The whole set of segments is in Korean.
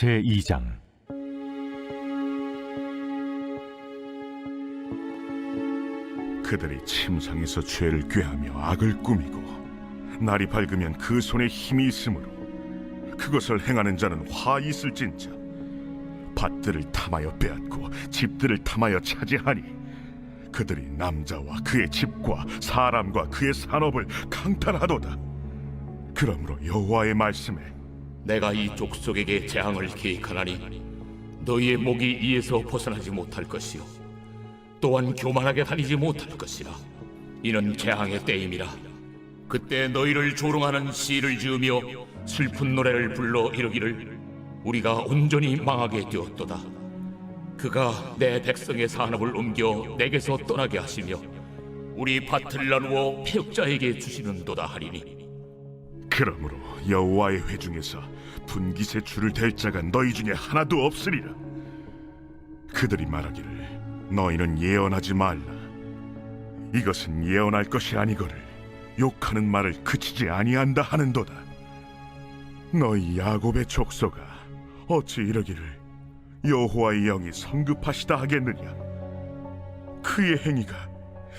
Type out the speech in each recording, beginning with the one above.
제2장. 그들이 침상에서 죄를 꾀하며 악을 꾸미고 날이 밝으면 그 손에 힘이 있으므로 그것을 행하는 자는 화 있을진저. 밭들을 탐하여 빼앗고 집들을 탐하여 차지하니 그들이 남자와 그의 집과 사람과 그의 산업을 강탈하도다. 그러므로 여호와의 말씀에 내가 이 족속에게 재앙을 계획하나니 너희의 목이 이에서 벗어나지 못할 것이요 또한 교만하게 다니지 못할 것이라. 이는 재앙의 때임이라. 그때 너희를 조롱하는 시를 지으며 슬픈 노래를 불러 이르기를 우리가 온전히 망하게 되었도다. 그가 내 백성의 산업을 옮겨 내게서 떠나게 하시며 우리 밭을 나누어 패역자에게 주시는도다 하리니, 그러므로 여호와의 회중에서 분깃의 줄을 댈 자가 너희 중에 하나도 없으리라. 그들이 말하기를 너희는 예언하지 말라. 이것은 예언할 것이 아니거늘 욕하는 말을 그치지 아니한다 하는도다. 너희 야곱의 족속아, 어찌 이러기를 여호와의 영이 성급하시다 하겠느냐? 그의 행위가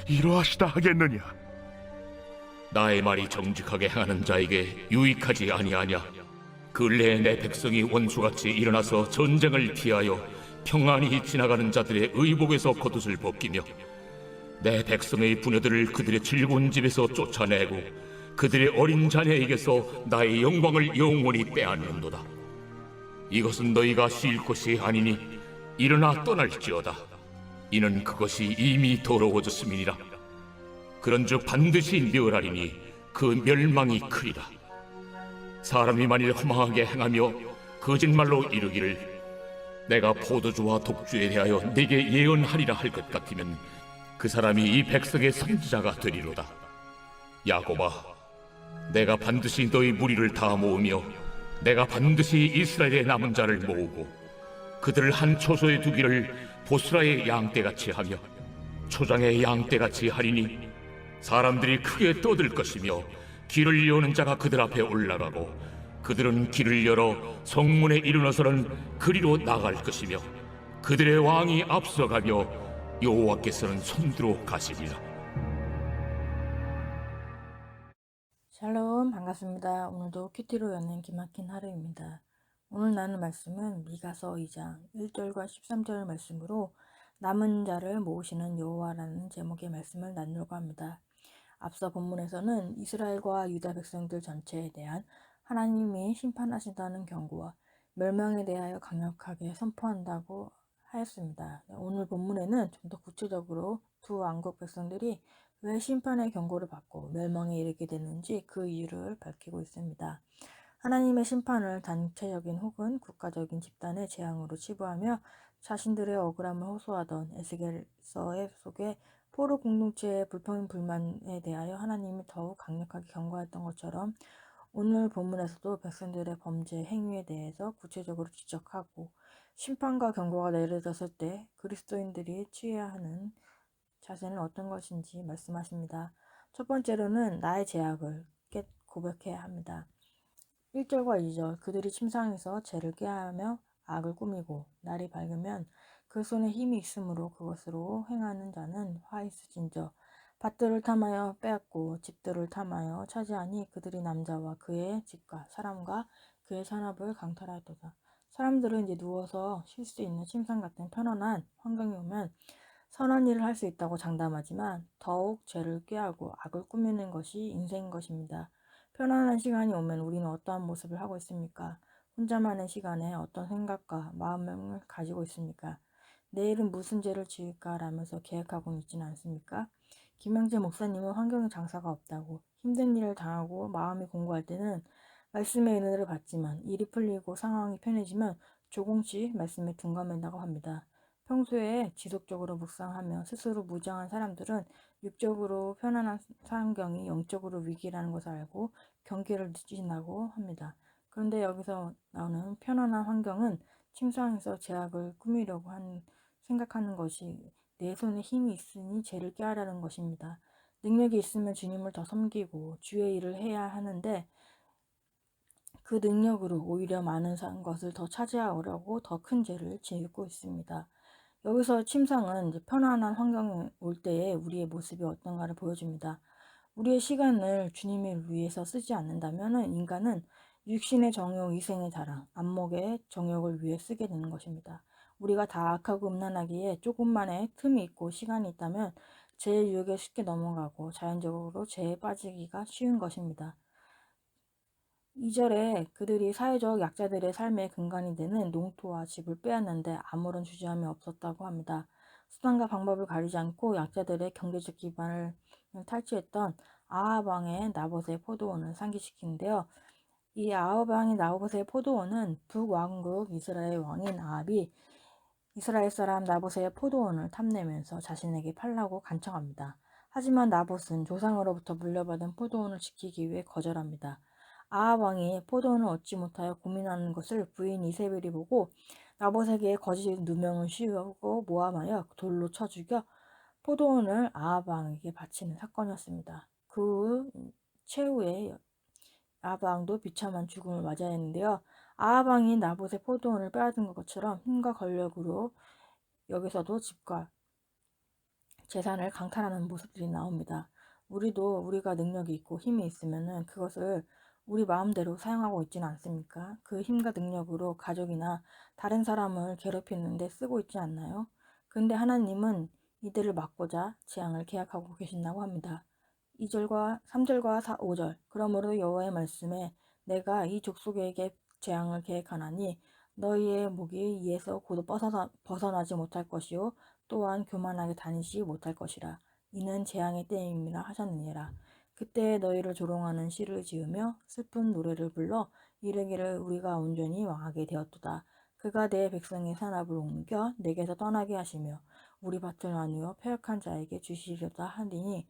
이러하시다 하겠느냐? 나의 말이 정직하게 행하는 자에게 유익하지 아니하냐? 근래에 내 백성이 원수같이 일어나서 전쟁을 피하여 평안히 지나가는 자들의 의복에서 겉옷을 벗기며 내 백성의 부녀들을 그들의 즐거운 집에서 쫓아내고 그들의 어린 자녀에게서 나의 영광을 영원히 빼앗는도다. 이것은 너희가 쉴 것이 아니니 일어나 떠날지어다. 이는 그것이 이미 더러워졌음이니라. 그런즉 반드시 멸하리니 그 멸망이 크리라. 사람이 만일 허망하게 행하며 거짓말로 이르기를 내가 포도주와 독주에 대하여 네게 예언하리라 할 것 같으면 그 사람이 이 백성의 선지자가 되리로다. 야곱아, 내가 반드시 너희 무리를 다 모으며 내가 반드시 이스라엘의 남은 자를 모으고 그들을 한 초소에 두기를 보스라의 양떼같이 하며 초장의 양떼같이 하리니 사람들이 크게 떠들 것이며 길을 여는 자가 그들 앞에 올라가고 그들은 길을 열어 성문에 이르러서는 그리로 나갈 것이며 그들의 왕이 앞서가며 여호와께서는 손들어 가시리라. 샬롬, 반갑습니다. 오늘도 큐티로 여는 기막힌 하루입니다. 오늘 나눌 말씀은 미가서 2장 1절과 13절 말씀으로 남은 자를 모으시는 여호와라는 제목의 말씀을 나누려고 합니다. 앞서 본문에서는 이스라엘과 유다 백성들 전체에 대한 하나님이 심판하신다는 경고와 멸망에 대하여 강력하게 선포한다고 하였습니다. 오늘 본문에는 좀 더 구체적으로 두 왕국 백성들이 왜 심판의 경고를 받고 멸망에 이르게 되는지 그 이유를 밝히고 있습니다. 하나님의 심판을 단체적인 혹은 국가적인 집단의 재앙으로 치부하며 자신들의 억울함을 호소하던 에스겔서의 속에 포로 공동체의 불평 불만에 대하여 하나님이 더욱 강력하게 경고했던 것처럼 오늘 본문에서도 백성들의 범죄 행위에 대해서 구체적으로 지적하고 심판과 경고가 내려졌을 때 그리스도인들이 취해야 하는 자세는 어떤 것인지 말씀하십니다. 첫 번째로는 나의 죄악을 고백해야 합니다. 1절과 2절 그들이 침상에서 죄를 꾀하며 악을 꾸미고 날이 밝으면 그 손에 힘이 있으므로 그것으로 행하는 자는 화 있을진저. 밭들을 탐하여 빼앗고 집들을 탐하여 차지하니 그들이 남자와 그의 집과 사람과 그의 산업을 강탈하였도다. 사람들은 이제 누워서 쉴 수 있는 침상 같은 편안한 환경이 오면 선한 일을 할 수 있다고 장담하지만 더욱 죄를 꾀하고 악을 꾸미는 것이 인생인 것입니다. 편안한 시간이 오면 우리는 어떠한 모습을 하고 있습니까? 혼자만의 시간에 어떤 생각과 마음을 가지고 있습니까? 내일은 무슨 죄를 지을까 라면서 계획하고 있지는 않습니까? 김영재 목사님은 환경에 장사가 없다고 힘든 일을 당하고 마음이 공고할 때는 말씀의 은혜를 받지만 일이 풀리고 상황이 편해지면 조금씩 말씀에 둔감한다고 합니다. 평소에 지속적으로 묵상하며 스스로 무장한 사람들은 육적으로 편안한 환경이 영적으로 위기라는 것을 알고 경계를 늦추신다고 합니다. 그런데 여기서 나오는 편안한 환경은 침상에서 죄악을 꾸미려고 생각하는 것이 내 손에 힘이 있으니 죄를 꾀하라는 것입니다. 능력이 있으면 주님을 더 섬기고 주의 일을 해야 하는데 그 능력으로 오히려 많은 것을 더 차지하려고 더 큰 죄를 짓고 있습니다. 여기서 침상은 이제 편안한 환경에 올 때에 우리의 모습이 어떤가를 보여줍니다. 우리의 시간을 주님을 위해서 쓰지 않는다면 인간은 육신의 정욕, 이생의 자랑, 안목의 정욕을 위해 쓰게 되는 것입니다. 우리가 다 악하고 음란하기에 조금만의 틈이 있고 시간이 있다면 죄의 유혹에 쉽게 넘어가고 자연적으로 죄에 빠지기가 쉬운 것입니다. 2절에 그들이 사회적 약자들의 삶의 근간이 되는 농토와 집을 빼앗는데 아무런 주저함이 없었다고 합니다. 수단과 방법을 가리지 않고 약자들의 경제적 기반을 탈취했던 아합 왕의 나봇의 포도원을 상기시키는데요. 이 아합 왕의 나봇의 포도원은 북왕국 이스라엘 왕인 아합이 이스라엘 사람 나봇의 포도원을 탐내면서 자신에게 팔라고 간청합니다. 하지만 나봇은 조상으로부터 물려받은 포도원을 지키기 위해 거절합니다. 아합 왕이 포도원을 얻지 못하여 고민하는 것을 부인 이세벨이 보고 나봇에게 거짓 누명을 씌우고 모함하여 돌로 쳐 죽여 포도원을 아합 왕에게 바치는 사건이었습니다. 그 최후에 아합 왕도 비참한 죽음을 맞아야 했는데요. 아합 왕이 나봇의 포도원을 빼앗은 것처럼 힘과 권력으로 여기서도 집과 재산을 강탈하는 모습들이 나옵니다. 우리도 우리가 능력이 있고 힘이 있으면은 그것을 우리 마음대로 사용하고 있지는 않습니까? 그 힘과 능력으로 가족이나 다른 사람을 괴롭히는데 쓰고 있지 않나요? 근데 하나님은 이들을 막고자 재앙을 계약하고 계신다고 합니다. 2절과 3절과 5절 그러므로 여호와의 말씀에 내가 이 족속에게 재앙을 계획하나니 너희의 목이 이에서 곧 벗어나지 못할 것이요 또한 교만하게 다니지 못할 것이라. 이는 재앙의 때임이라 하셨느니라. 그때 너희를 조롱하는 시를 지으며 슬픈 노래를 불러 이르기를 우리가 온전히 망하게 되었도다. 그가 내 백성의 산업을 옮겨 내게서 떠나게 하시며 우리 밭을 나누어 패역한 자에게 주시려다 하리니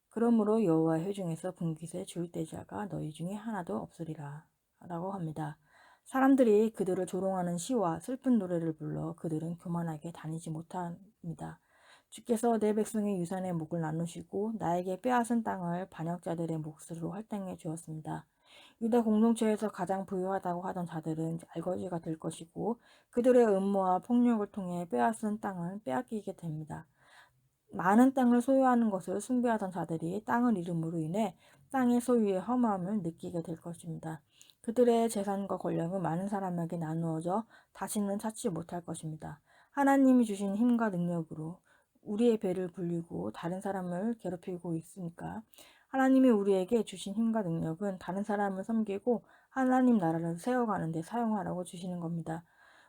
그러므로 여호와의 회중에서 분깃에 줄대자가 너희 중에 하나도 없으리라. 라고 합니다. 사람들이 그들을 조롱하는 시와 슬픈 노래를 불러 그들은 교만하게 다니지 못합니다. 주께서 내 백성의 유산의 목을 나누시고 나에게 빼앗은 땅을 반역자들의 몫으로 할당해 주었습니다. 유다 공동체에서 가장 부유하다고 하던 자들은 알거지가 될 것이고 그들의 음모와 폭력을 통해 빼앗은 땅을 빼앗기게 됩니다. 많은 땅을 소유하는 것을 숭배하던 자들이 땅을 잃음으로 인해 땅의 소유의 허무함을 느끼게 될 것입니다. 그들의 재산과 권력은 많은 사람에게 나누어져 다시는 찾지 못할 것입니다. 하나님이 주신 힘과 능력으로 우리의 배를 불리고 다른 사람을 괴롭히고 있으니까 하나님이 우리에게 주신 힘과 능력은 다른 사람을 섬기고 하나님 나라를 세워가는 데 사용하라고 주시는 겁니다.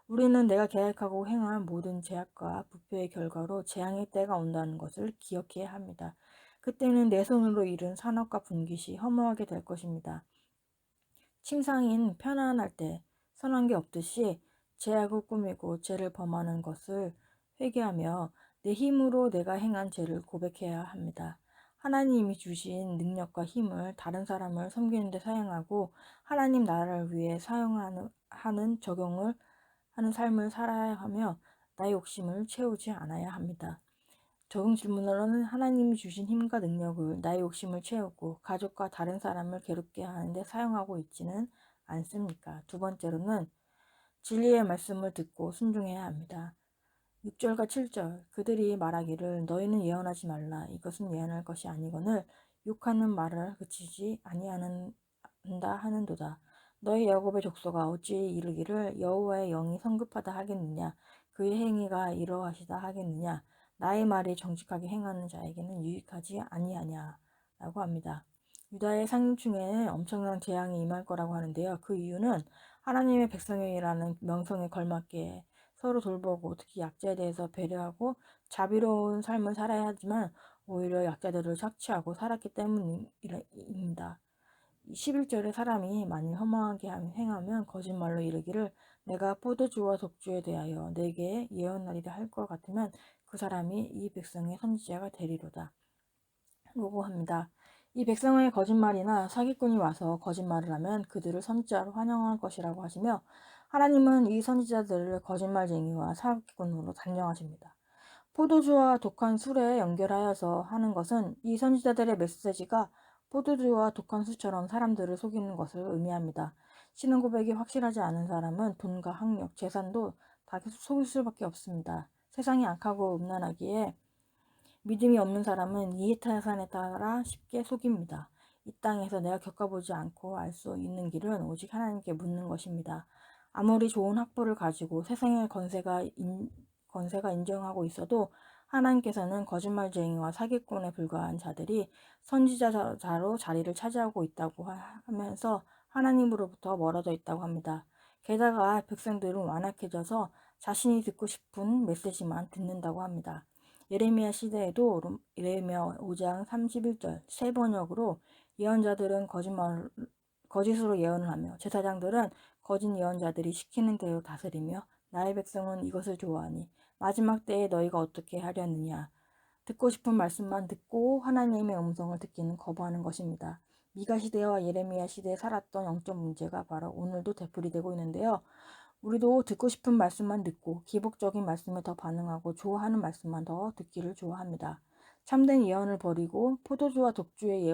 우리는 내가 계획하고 행한 모든 죄악과 부패의 결과로 재앙의 때가 온다는 것을 기억해야 합니다. 그때는 내 손으로 이룬 산업과 분깃이 허무하게 될 것입니다. 침상인 편안할 때 선한 게 없듯이 죄악을 꾸미고 죄를 범하는 것을 회개하며 내 힘으로 내가 행한 죄를 고백해야 합니다. 하나님이 주신 능력과 힘을 다른 사람을 섬기는 데 사용하고 하나님 나라를 위해 사용하는 적용을 하는 삶을 살아야 하며 나의 욕심을 채우지 않아야 합니다. 적응 질문으로는 하나님이 주신 힘과 능력을 나의 욕심을 채우고 가족과 다른 사람을 괴롭게 하는데 사용하고 있지는 않습니까? 두 번째로는 진리의 말씀을 듣고 순종해야 합니다. 6절과 7절 그들이 말하기를 너희는 예언하지 말라 이것은 예언할 것이 아니거늘 욕하는 말을 그치지 아니한다 하는도다. 너희 야곱의 족속아 어찌 이르기를 여호와의 영이 성급하다 하겠느냐 그의 행위가 이러하시다 하겠느냐 나의 말이 정직하게 행하는 자에게는 유익하지 아니하냐 라고 합니다. 유다의 상층에 엄청난 재앙이 임할 거라고 하는데요. 그 이유는 하나님의 백성이라는 명성에 걸맞게 서로 돌보고 특히 약자에 대해서 배려하고 자비로운 삶을 살아야 하지만 오히려 약자들을 착취하고 살았기 때문입니다. 11절에 사람이 만일 허망하게 행하면 거짓말로 이르기를 내가 포도주와 독주에 대하여 내게 예언하리라 할 것 같으면 그 사람이 이 백성의 선지자가 되리로다. 라고 합니다. 이 백성의 거짓말이나 사기꾼이 와서 거짓말을 하면 그들을 선지자로 환영할 것이라고 하시며 하나님은 이 선지자들을 거짓말쟁이와 사기꾼으로 단정하십니다. 포도주와 독한 술에 연결하여서 하는 것은 이 선지자들의 메시지가 포도주와 독한 술처럼 사람들을 속이는 것을 의미합니다. 신앙 고백이 확실하지 않은 사람은 돈과 학력, 재산도 다 계속 속일 수밖에 없습니다. 세상이 악하고 음란하기에 믿음이 없는 사람은 이해타산에 따라 쉽게 속입니다. 이 땅에서 내가 겪어보지 않고 알 수 있는 길은 오직 하나님께 묻는 것입니다. 아무리 좋은 학벌을 가지고 세상의 건세가 인정하고 있어도 하나님께서는 거짓말쟁이와 사기꾼에 불과한 자들이 선지자로 자리를 차지하고 있다고 하면서 하나님으로부터 멀어져 있다고 합니다. 게다가 백성들은 완악해져서 자신이 듣고 싶은 메시지만 듣는다고 합니다. 예레미야 시대에도 예레미야 5장 31절 새 번역으로 예언자들은 거짓으로 예언을 하며 제사장들은 거짓 예언자들이 시키는 대로 다스리며 나의 백성은 이것을 좋아하니 마지막 때에 너희가 어떻게 하려느냐. 듣고 싶은 말씀만 듣고 하나님의 음성을 듣기는 거부하는 것입니다. 미가 시대와 예레미야 시대에 살았던 영적 문제가 바로 오늘도 되풀이되고 있는데요. 우리도 듣고 싶은 말씀만 듣고 기복적인 말씀에 더 반응하고 좋아하는 말씀만 더 듣기를 좋아합니다. 참된 예언을 버리고 포도주와 독주의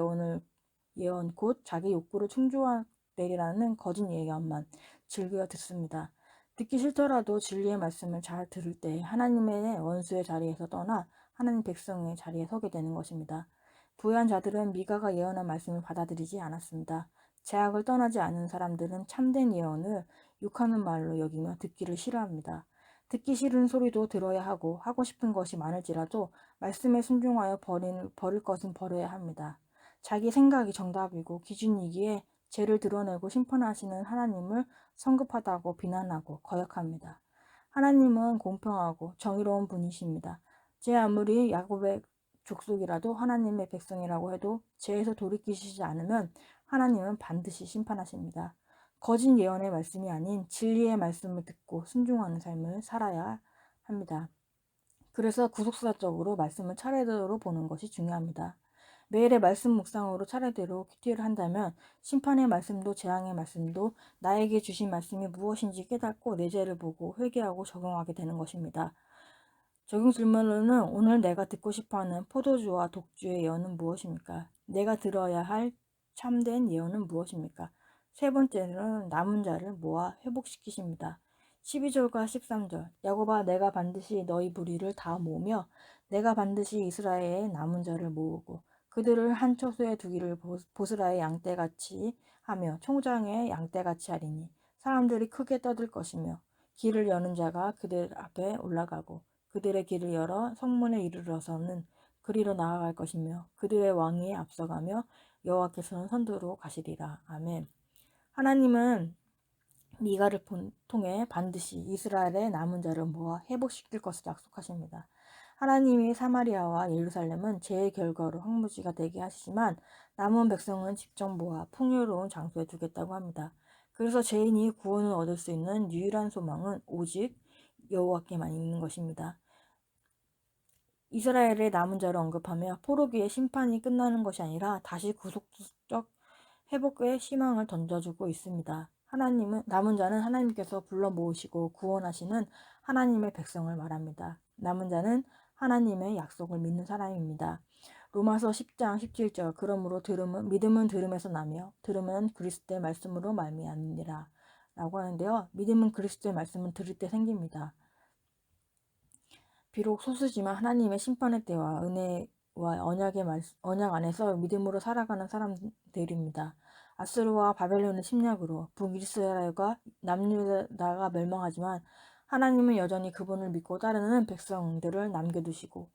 예언 곧 자기 욕구를 충족되리라는 거짓 예언만 즐겨 듣습니다. 듣기 싫더라도 진리의 말씀을 잘 들을 때 하나님의 원수의 자리에서 떠나 하나님 백성의 자리에 서게 되는 것입니다. 부유한 자들은 미가가 예언한 말씀을 받아들이지 않았습니다. 제약을 떠나지 않은 사람들은 참된 예언을 욕하는 말로 여기며 듣기를 싫어합니다. 듣기 싫은 소리도 들어야 하고 싶은 것이 많을지라도 말씀에 순종하여 버릴 것은 버려야 합니다. 자기 생각이 정답이고 기준이기에 죄를 드러내고 심판하시는 하나님을 성급하다고 비난하고 거역합니다. 하나님은 공평하고 정의로운 분이십니다. 제 아무리 야곱의 족속이라도 하나님의 백성이라고 해도 죄에서 돌이키시지 않으면 하나님은 반드시 심판하십니다. 거짓 예언의 말씀이 아닌 진리의 말씀을 듣고 순종하는 삶을 살아야 합니다. 그래서 구속사적으로 말씀을 차례대로 보는 것이 중요합니다. 매일의 말씀 묵상으로 차례대로 큐티를 한다면 심판의 말씀도 재앙의 말씀도 나에게 주신 말씀이 무엇인지 깨닫고 내 죄를 보고 회개하고 적용하게 되는 것입니다. 적용 질문으로는 오늘 내가 듣고 싶어하는 포도주와 독주의 예언은 무엇입니까? 내가 들어야 할 참된 예언은 무엇입니까? 세 번째는 남은 자를 모아 회복시키십니다. 12절과 13절 야곱아 내가 반드시 너희 무리를 다 모으며 내가 반드시 이스라엘의 남은 자를 모으고 그들을 한 처소에 두기를 보스라의 양떼같이 하며 총장의 양떼같이 하리니 사람들이 크게 떠들 것이며 길을 여는 자가 그들 앞에 올라가고 그들의 길을 열어 성문에 이르러서는 그리로 나아갈 것이며 그들의 왕이 앞서가며 여호와께서는 선두로 가시리라. 아멘. 하나님은 미가를 통해 반드시 이스라엘의 남은 자를 모아 회복시킬 것을 약속하십니다. 하나님이 사마리아와 예루살렘은 죄의 결과로 황무지가 되게 하시지만 남은 백성은 직접 모아 풍요로운 장소에 두겠다고 합니다. 그래서 죄인이 구원을 얻을 수 있는 유일한 소망은 오직 여호와께만 있는 것입니다. 이스라엘의 남은 자를 언급하며 포로기의 심판이 끝나는 것이 아니라 다시 구속적 회복의 희망을 던져주고 있습니다. 남은 자는 하나님께서 불러 모으시고 구원하시는 하나님의 백성을 말합니다. 남은 자는 하나님의 약속을 믿는 사람입니다. 로마서 10장 17절 그러므로 믿음은 들음에서 나며 들음은 그리스도의 말씀으로 말미암느니라 라고 하는데요. 믿음은 그리스도의 말씀을 들을 때 생깁니다. 비록 소수지만 하나님의 심판의 때와 은혜와 언약 안에서 믿음으로 살아가는 사람들입니다. 아수르와 바벨론의 침략으로 북이스라엘과 남유다가 멸망하지만 하나님은 여전히 그분을 믿고 따르는 백성들을 남겨두시고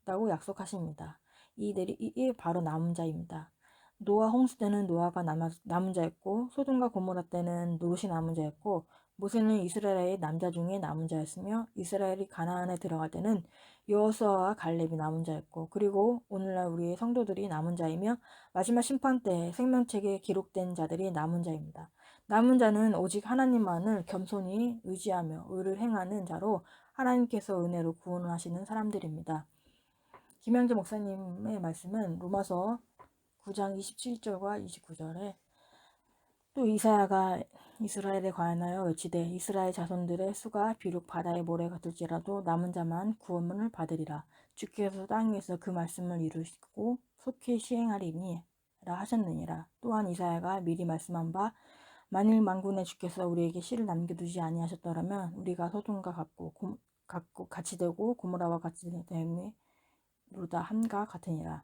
라고 약속하십니다. 이들이 바로 남은 자입니다. 노아 홍수 때는 노아가 남은 자였고 소돔과 고모라 때는 롯이 남은 자였고 모세는 이스라엘의 남자 중에 남은 자였으며 이스라엘이 가나안에 들어갈 때는 여호수아와 갈렙이 남은 자였고 그리고 오늘날 우리의 성도들이 남은 자이며 마지막 심판 때 생명책에 기록된 자들이 남은 자입니다. 남은 자는 오직 하나님만을 겸손히 의지하며 의를 행하는 자로 하나님께서 은혜로 구원을 하시는 사람들입니다. 김양재 목사님의 말씀은 로마서 9장 27절과 29절에 또 이사야가 이스라엘에 관하여 외치되 이스라엘 자손들의 수가 비록 바다의 모래 같을지라도 남은 자만 구원을 받으리라. 주께서 땅 위에서 그 말씀을 이루시고 속히 시행하리니라 하셨느니라. 또한 이사야가 미리 말씀한 바 만일 만군의 주께서 우리에게 씨를 남겨두지 아니하셨더라면 우리가 소돔과 같이 되고 고모라와 같이 됨이 로다 함과 같으니라.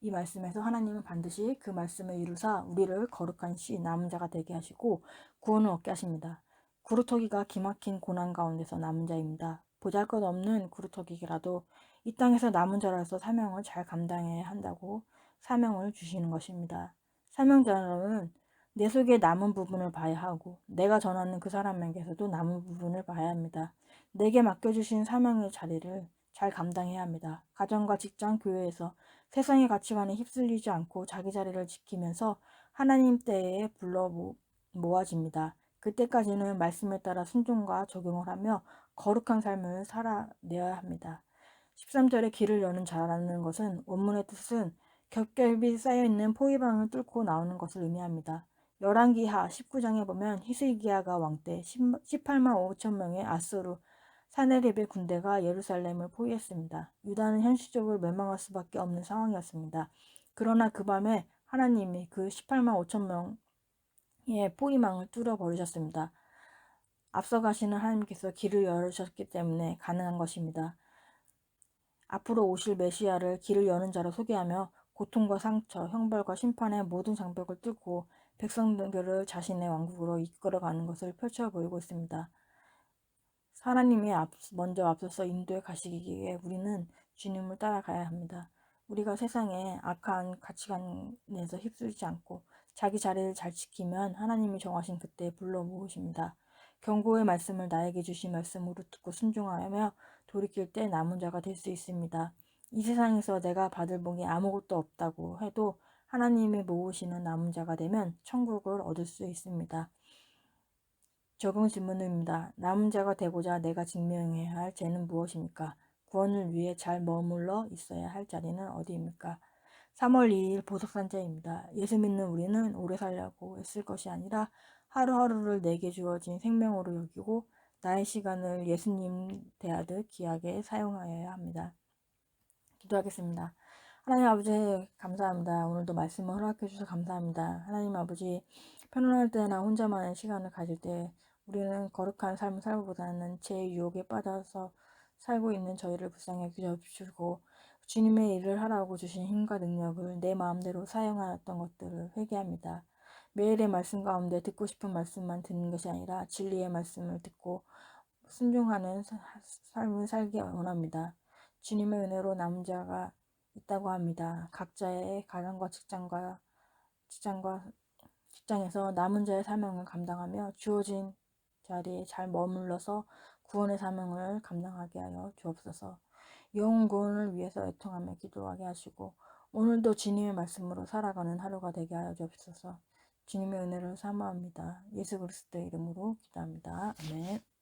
이 말씀에서 하나님은 반드시 그 말씀을 이루사 우리를 거룩한 씨 남은 자가 되게 하시고 구원을 얻게 하십니다. 구루터기가 기막힌 고난 가운데서 남은 자입니다. 보잘것없는 구루터기라도 이 땅에서 남은 자로서 사명을 잘 감당해야 한다고 사명을 주시는 것입니다. 사명자로는 내 속에 남은 부분을 봐야 하고 내가 전하는 그 사람에게서도 남은 부분을 봐야 합니다. 내게 맡겨주신 사명의 자리를 잘 감당해야 합니다. 가정과 직장, 교회에서 세상의 가치관에 휩쓸리지 않고 자기 자리를 지키면서 하나님 때에 불러 모아집니다. 그때까지는 말씀에 따라 순종과 적용을 하며 거룩한 삶을 살아내야 합니다. 13절에 길을 여는 자라는 것은 원문의 뜻은 겹겹이 쌓여있는 포위방을 뚫고 나오는 것을 의미합니다. 열왕기하 19장에 보면 히스기야가 왕 때 18만 5천 명의 아수르 사네립의 군대가 예루살렘을 포위했습니다. 유다는 현실적으로 멸망할 수밖에 없는 상황이었습니다. 그러나 그 밤에 하나님이 그 18만 5천 명의 포위망을 뚫어버리셨습니다. 앞서가시는 하나님께서 길을 열으셨기 때문에 가능한 것입니다. 앞으로 오실 메시아를 길을 여는 자로 소개하며 고통과 상처, 형벌과 심판의 모든 장벽을 뚫고 백성들을 자신의 왕국으로 이끌어가는 것을 펼쳐 보이고 있습니다. 하나님이 먼저 앞서서 인도에 가시기에 우리는 주님을 따라가야 합니다. 우리가 세상의 악한 가치관에서 휩쓸리지 않고 자기 자리를 잘 지키면 하나님이 정하신 그때 불러 모으십니다. 경고의 말씀을 나에게 주신 말씀으로 듣고 순종하며 돌이킬 때 남은 자가 될 수 있습니다. 이 세상에서 내가 받을 복이 아무것도 없다고 해도 하나님이 모으시는 남은 자가 되면 천국을 얻을 수 있습니다. 적용 질문입니다. 남은 자가 되고자 내가 증명해야 할 죄는 무엇입니까? 구원을 위해 잘 머물러 있어야 할 자리는 어디입니까? 3월 2일 보석산자입니다. 예수 믿는 우리는 오래 살려고 애쓸 것이 아니라 하루하루를 내게 주어진 생명으로 여기고 나의 시간을 예수님 대하듯 귀하게 사용하여야 합니다. 기도하겠습니다. 하나님 아버지 감사합니다. 오늘도 말씀을 허락해 주셔서 감사합니다. 하나님 아버지 편안할 때나 혼자만의 시간을 가질 때 우리는 거룩한 삶을 살기보다는 제 유혹에 빠져서 살고 있는 저희를 불쌍히 여겨주시고 주님의 일을 하라고 주신 힘과 능력을 내 마음대로 사용하였던 것들을 회개합니다. 매일의 말씀 가운데 듣고 싶은 말씀만 듣는 것이 아니라 진리의 말씀을 듣고 순종하는 삶을 살기 원합니다. 주님의 은혜로 남은 자가 있다고 합니다. 각자의 가정과 직장에서 남은 자의 사명을 감당하며 주어진 자리에 잘 머물러서 구원의 사명을 감당하게 하여 주옵소서. 영혼 구원을 위해서 애통하며 기도하게 하시고 오늘도 주님의 말씀으로 살아가는 하루가 되게 하여 주옵소서. 주님의 은혜를 사모합니다. 예수 그리스도의 이름으로 기도합니다. 아멘.